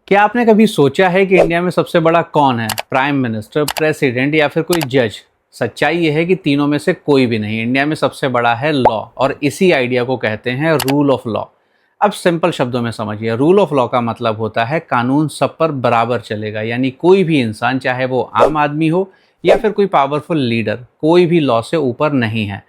क्या आपने कभी सोचा है कि इंडिया में सबसे बड़ा कौन है? प्राइम मिनिस्टर, प्रेसिडेंट या फिर कोई जज? सच्चाई यह है कि तीनों में से कोई भी नहीं। इंडिया में सबसे बड़ा है लॉ, और इसी आइडिया को कहते हैं रूल ऑफ लॉ। अब सिंपल शब्दों में समझिए, रूल ऑफ लॉ का मतलब होता है कानून सब पर बराबर चलेगा। यानी कोई भी इंसान, चाहे वो आम आदमी हो या फिर कोई पावरफुल लीडर, कोई भी लॉ से ऊपर नहीं है।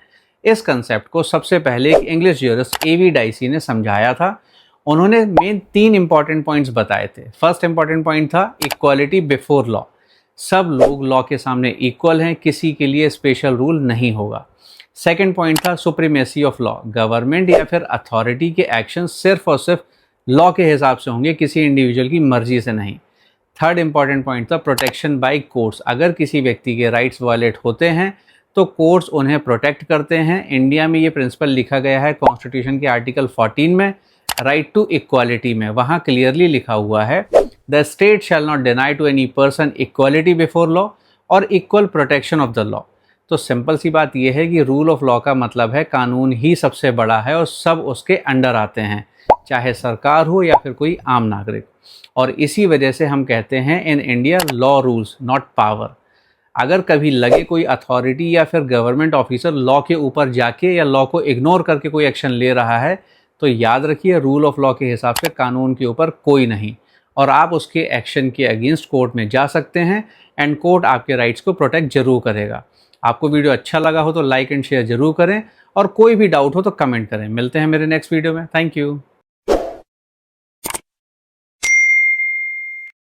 इस कंसेप्ट को सबसे पहले एक इंग्लिश ज्यूरिस्ट एवी डाइसी ने समझाया था। उन्होंने मेन 3 इंपॉर्टेंट पॉइंट्स बताए थे। फर्स्ट इंपॉर्टेंट पॉइंट था इक्वालिटी बिफोर लॉ। सब लोग लॉ के सामने इक्वल हैं, किसी के लिए स्पेशल रूल नहीं होगा। सेकंड पॉइंट था सुप्रीमेसी ऑफ लॉ। गवर्नमेंट या फिर अथॉरिटी के एक्शन सिर्फ और सिर्फ लॉ के हिसाब से होंगे, किसी इंडिविजुअल की मर्जी से नहीं। थर्ड इंपॉर्टेंट पॉइंट था प्रोटेक्शन बाय कोर्ट्स। अगर किसी व्यक्ति के राइट्स वायलेट होते हैं तो कोर्ट्स उन्हें प्रोटेक्ट करते हैं। इंडिया में ये प्रिंसिपल लिखा गया है कॉन्स्टिट्यूशन के आर्टिकल 14 में, राइट टू इक्वालिटी में। वहाँ क्लियरली लिखा हुआ है the state shall not deny to any person equality before law और equal protection of the law. तो सिंपल सी बात यह है कि रूल ऑफ लॉ का मतलब है कानून ही सबसे बड़ा है और सब उसके अंडर आते हैं, चाहे सरकार हो या फिर कोई आम नागरिक। और इसी वजह से हम कहते हैं in India law rules not power. अगर कभी लगे कोई अथॉरिटी या फिर गवर्नमेंट ऑफिसर लॉ के ऊपर जाके या लॉ को इग्नोर करके कोई एक्शन ले रहा है, तो याद रखिए रूल ऑफ लॉ के हिसाब से कानून के ऊपर कोई नहीं, और आप उसके एक्शन के अगेंस्ट कोर्ट में जा सकते हैं एंड कोर्ट आपके राइट्स को प्रोटेक्ट जरूर करेगा। आपको वीडियो अच्छा लगा हो तो लाइक एंड शेयर जरूर करें, और कोई भी डाउट हो तो कमेंट करें। मिलते हैं मेरे नेक्स्ट वीडियो में। Thank you.